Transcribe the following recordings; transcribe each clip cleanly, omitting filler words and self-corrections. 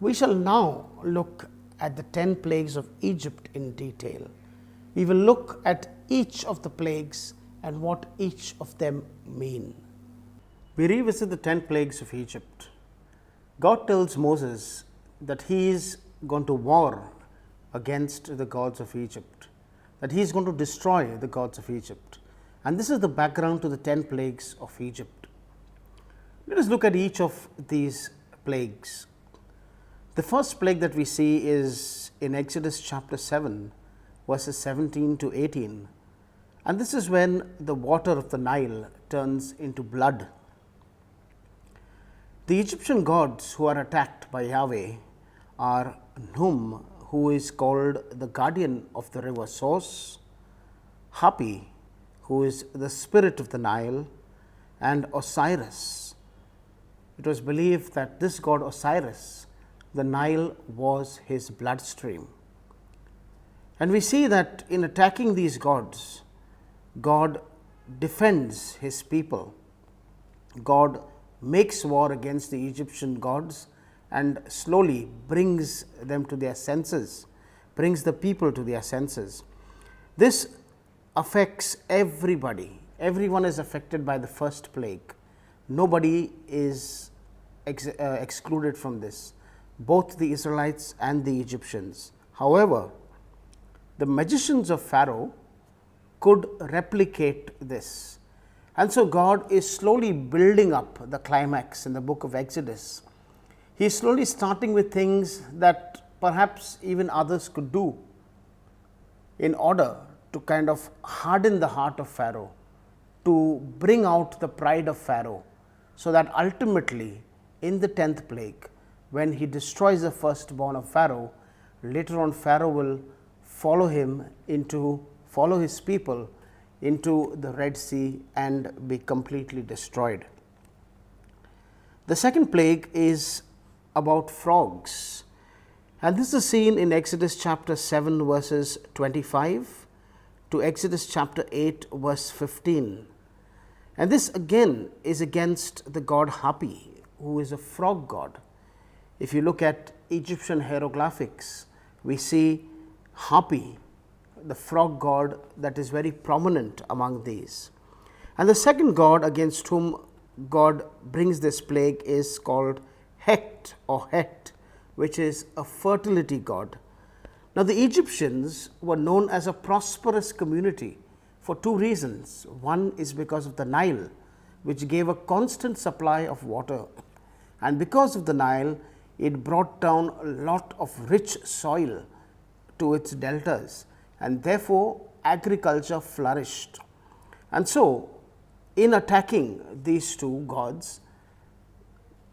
We shall now look at the 10 plagues of Egypt in detail. We will look at each of the plagues and what each of them mean. We revisit the 10 plagues of Egypt. God tells Moses that he is going to war against the gods of Egypt, that he is going to destroy the gods of Egypt. And this is the background to the 10 plagues of Egypt. Let us look at each of these plagues. The first plague that we see is in Exodus chapter 7, verses 17 to 18. And this is when the water of the Nile turns into blood. The Egyptian gods who are attacked by Yahweh are Num, who is called the guardian of the river source, Hapi, who is the spirit of the Nile, and Osiris. It was believed that this god Osiris, the Nile was his bloodstream. And we see that in attacking these gods, God defends his people. God makes war against the Egyptian gods and slowly brings them to their senses, brings the people to their senses. This affects everybody. Everyone is affected by the first plague. Nobody is excluded from this, both the Israelites and the Egyptians. However, the magicians of Pharaoh could replicate this. And so, God is slowly building up the climax in the book of Exodus. He is slowly starting with things that perhaps even others could do in order to kind of harden the heart of Pharaoh, to bring out the pride of Pharaoh, so that ultimately in the 10th plague, when he destroys the firstborn of Pharaoh, later on Pharaoh will follow his people into the Red Sea and be completely destroyed. The second plague is about frogs, and this is seen in Exodus chapter 7 verses 25 to Exodus chapter 8 verse 15. And this again is against the god Hapi, who is a frog god. If you look at Egyptian hieroglyphics, we see Hapi, the frog god, that is very prominent among these. And the second god against whom God brings this plague is called Het or Het, which is a fertility god. Now, the Egyptians were known as a prosperous community for two reasons. One is because of the Nile, which gave a constant supply of water, and because of the Nile, it brought down a lot of rich soil to its deltas, and therefore agriculture flourished. And so, in attacking these two gods,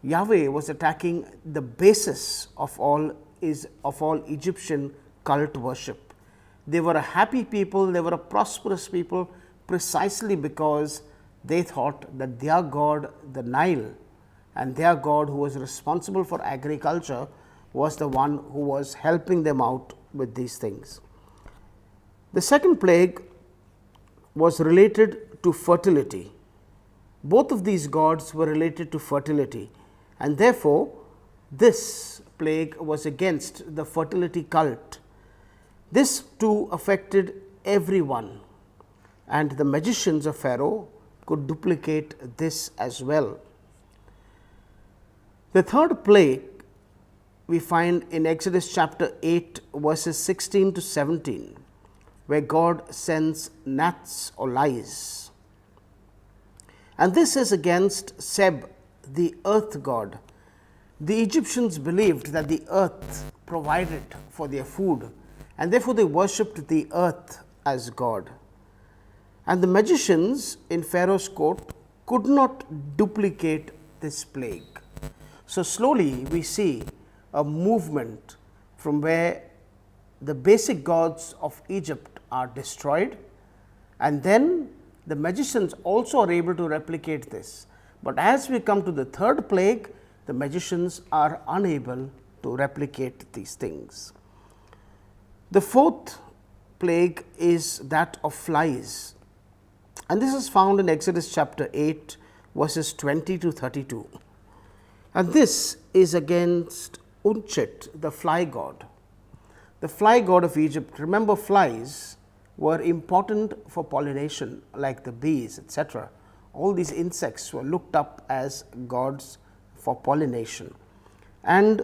Yahweh was attacking the basis of all Egyptian cult worship. They were a happy people, they were a prosperous people, precisely because they thought that their god, the Nile, and their god who was responsible for agriculture, was the one who was helping them out with these things. The second plague was related to fertility. Both of these gods were related to fertility, and therefore, this plague was against the fertility cult. This too affected everyone, and the magicians of Pharaoh could duplicate this as well. The third plague we find in Exodus chapter 8 verses 16 to 17, where God sends gnats or lice. And this is against Seb, the earth god. The Egyptians believed that the earth provided for their food, and therefore they worshipped the earth as God. And the magicians in Pharaoh's court could not duplicate this plague. So, slowly we see a movement from where the basic gods of Egypt are destroyed, and then the magicians also are able to replicate this. But as we come to the third plague, the magicians are unable to replicate these things. The fourth plague is that of flies, and this is found in Exodus chapter 8 verses 20 to 32. And this is against Unchit, the fly god. The fly god of Egypt, remember flies were important for pollination like the bees, etc. All these insects were looked up as gods for pollination, and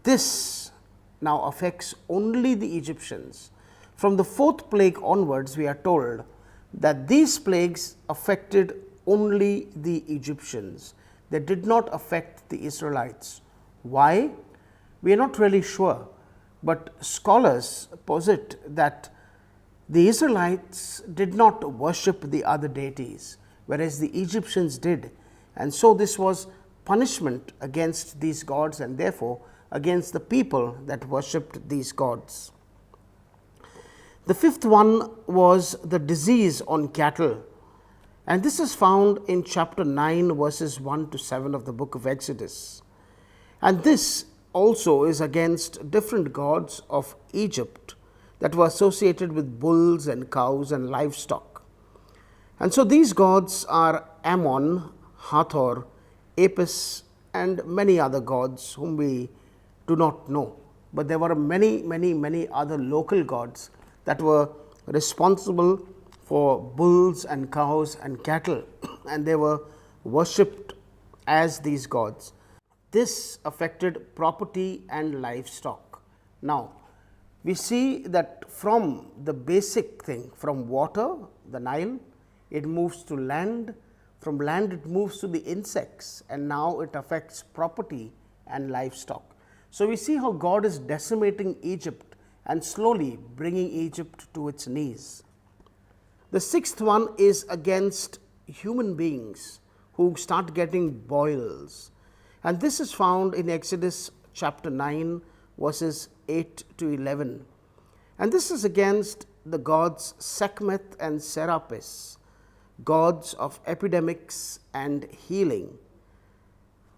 this now affects only the Egyptians. From the fourth plague onwards, we are told that these plagues affected only the Egyptians. They did not affect the Israelites. Why? We are not really sure, but scholars posit that the Israelites did not worship the other deities, whereas the Egyptians did, and so this was punishment against these gods and therefore against the people that worshipped these gods. The fifth one was the disease on cattle, and this is found in chapter 9 verses 1 to 7 of the book of Exodus. And this also is against different gods of Egypt that were associated with bulls and cows and livestock. And so these gods are Ammon, Hathor, Apis, and many other gods whom we do not know. But there were many other local gods that were responsible for bulls and cows and cattle, and they were worshipped as these gods. This affected property and livestock. Now, we see that from the basic thing, from water, the Nile, it moves to land, from land it moves to the insects, and now it affects property and livestock. So, we see how God is decimating Egypt and slowly bringing Egypt to its knees. The sixth one is against human beings who start getting boils, and this is found in Exodus chapter 9 verses 8 to 11, and this is against the gods Sekhmet and Serapis, gods of epidemics and healing.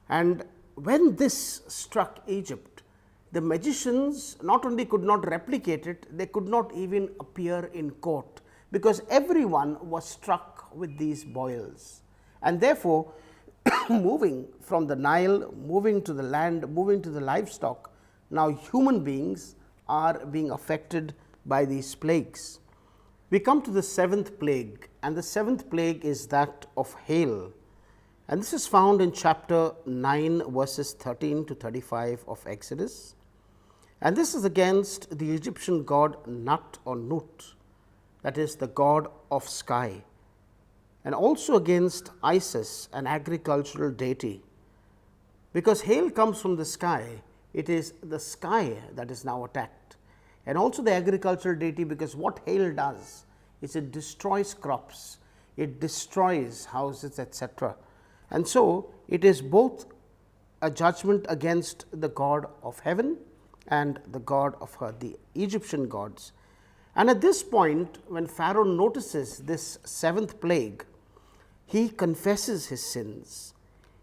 And when this struck Egypt, the magicians not only could not replicate it, they could not even appear in court, because everyone was struck with these boils, and therefore moving from the Nile, moving to the land, moving to the livestock, now human beings are being affected by these plagues. We come to the seventh plague, and the seventh plague is that of hail, and this is found in chapter 9 verses 13 to 35 of Exodus, and this is against the Egyptian god Nut or Nut, that is the god of sky, and also against Isis, an agricultural deity. Because hail comes from the sky, it is the sky that is now attacked, and also the agricultural deity, because what hail does is it destroys crops, it destroys houses, etc. And so, it is both a judgment against the god of heaven and the god of the Egyptian gods. And at this point, when Pharaoh notices this seventh plague, he confesses his sins.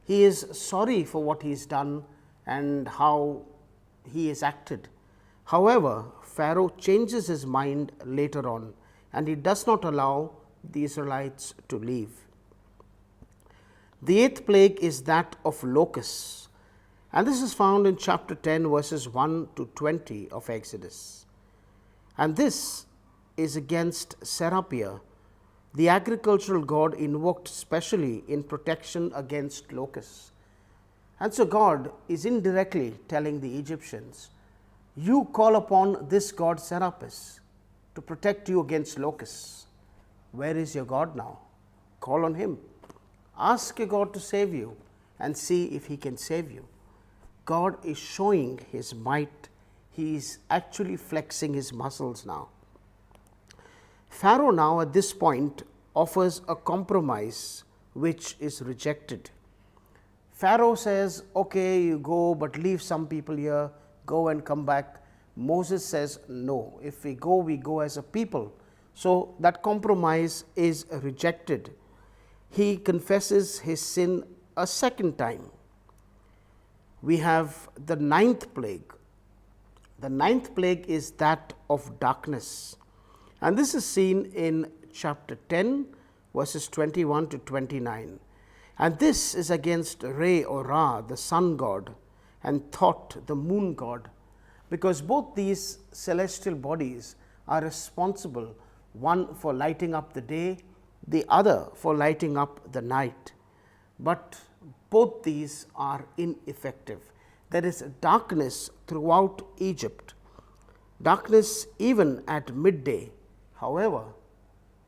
He is sorry for what he has done and how he has acted. However, Pharaoh changes his mind later on, and he does not allow the Israelites to leave. The eighth plague is that of locusts, and this is found in chapter 10 verses 1 to 20 of Exodus. And this is against Serapia, the agricultural god invoked specially in protection against locusts. And so, God is indirectly telling the Egyptians, you call upon this god Serapis to protect you against locusts. Where is your God now? Call on him. Ask your God to save you and see if he can save you. God is showing his might. He is actually flexing his muscles now. Pharaoh now at this point offers a compromise which is rejected. Pharaoh says, okay, you go, but leave some people here, go and come back. Moses says, no, if we go as a people. So, that compromise is rejected. He confesses his sin a second time. We have the ninth plague. The ninth plague is that of darkness, and this is seen in chapter 10 verses 21 to 29, and this is against Re or Ra, the sun god, and Thoth, the moon god, because both these celestial bodies are responsible, one for lighting up the day, the other for lighting up the night. But both these are ineffective. There is darkness throughout Egypt, darkness even at midday. However,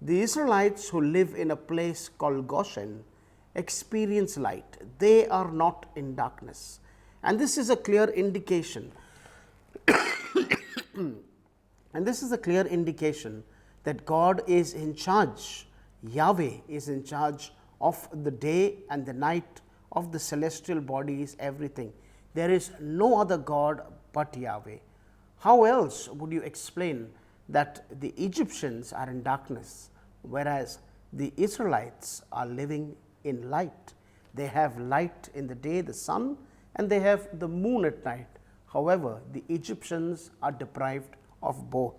the Israelites who live in a place called Goshen experience light. They are not in darkness. And this is a clear indication that God is in charge. Yahweh is in charge of the day and the night, of the celestial bodies, everything. There is no other God but Yahweh. How else would you explain that the Egyptians are in darkness, whereas the Israelites are living in light? They have light in the day, the sun, and they have the moon at night. However, the Egyptians are deprived of both.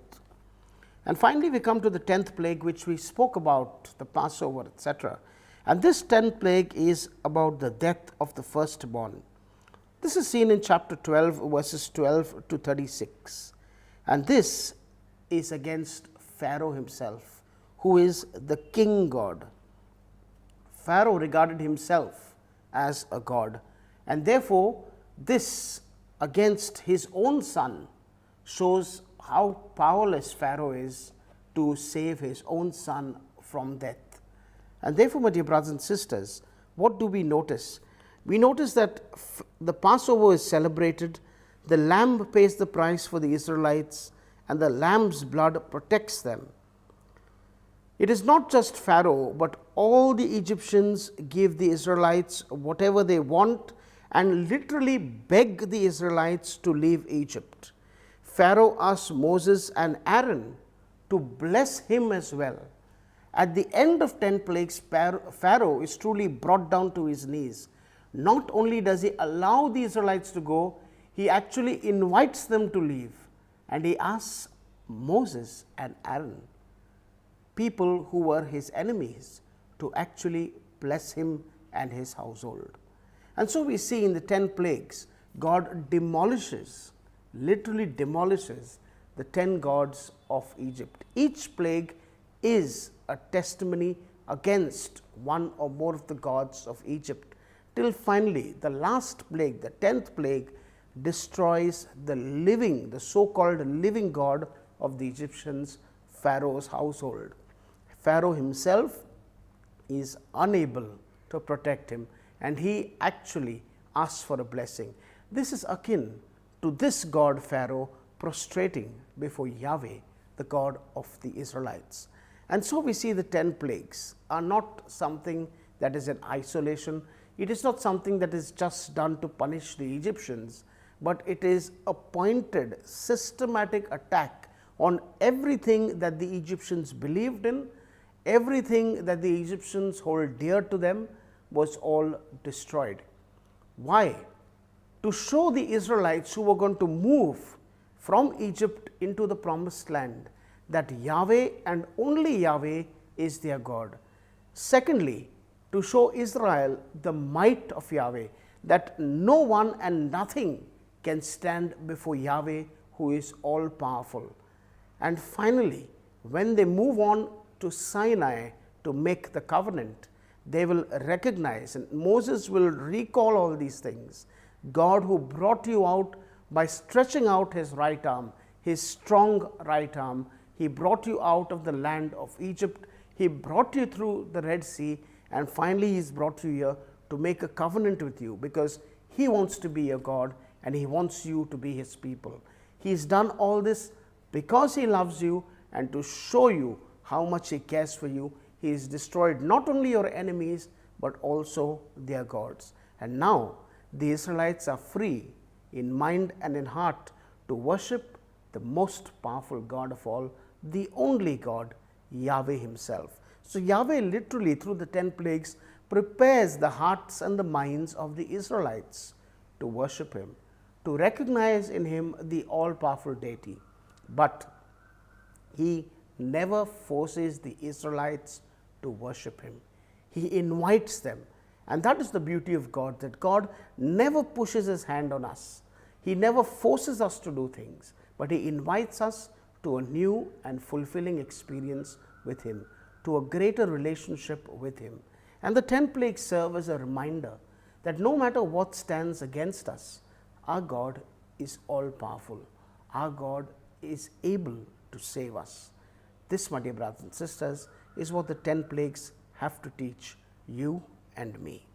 And finally, we come to the 10th plague, which we spoke about, the Passover, etc. And this 10th plague is about the death of the firstborn. This is seen in chapter 12, verses 12 to 36. And this is against Pharaoh himself, who is the king god. Pharaoh regarded himself as a god, and therefore, this against his own son shows how powerless Pharaoh is to save his own son from death. And therefore, my dear brothers and sisters, what do we notice? We notice that the Passover is celebrated, the lamb pays the price for the Israelites, and the lamb's blood protects them. It is not just Pharaoh, but all the Egyptians give the Israelites whatever they want and literally beg the Israelites to leave Egypt. Pharaoh asks Moses and Aaron to bless him as well. At the end of 10 plagues, Pharaoh is truly brought down to his knees. Not only does he allow the Israelites to go, he actually invites them to leave, and he asks Moses and Aaron, people who were his enemies, to actually bless him and his household. And so we see in the 10 plagues, God demolishes, literally demolishes the 10 gods of Egypt. Each plague is a testimony against one or more of the gods of Egypt, till finally the last plague, the 10th plague, destroys the so-called living God of the Egyptians, Pharaoh's household. Pharaoh himself is unable to protect him, and he actually asks for a blessing. This is akin to this god Pharaoh prostrating before Yahweh, the God of the Israelites. And so we see the 10 plagues are not something that is in isolation. It is not something that is just done to punish the Egyptians, but it is a pointed, systematic attack on everything that the Egyptians believed in, everything that the Egyptians hold dear to them was all destroyed. Why? To show the Israelites who were going to move from Egypt into the promised land that Yahweh and only Yahweh is their God. Secondly, to show Israel the might of Yahweh, that no one and nothing can stand before Yahweh, who is all powerful. And finally, when they move on to Sinai to make the covenant, they will recognize, and Moses will recall all these things, God who brought you out by stretching out his right arm, his strong right arm. He brought you out of the land of Egypt. He brought you through the Red Sea, and finally he has brought you here to make a covenant with you, because he wants to be your God and he wants you to be his people. He has done all this because he loves you, and to show you how much he cares for you, he has destroyed not only your enemies but also their gods. And now the Israelites are free in mind and in heart to worship the most powerful God of all, the only God, Yahweh himself. So Yahweh literally through the 10 plagues prepares the hearts and the minds of the Israelites to worship him, to recognize in him the all-powerful deity. But he never forces the Israelites to worship him. He invites them, And that is the beauty of God, that God never pushes His hand on us. He never forces us to do things, but He invites us to a new and fulfilling experience with Him, to a greater relationship with Him. And the 10 plagues serve as a reminder that no matter what stands against us, our God is all powerful. Our God is able to save us. This, my dear brothers and sisters, is what the 10 plagues have to teach you and me.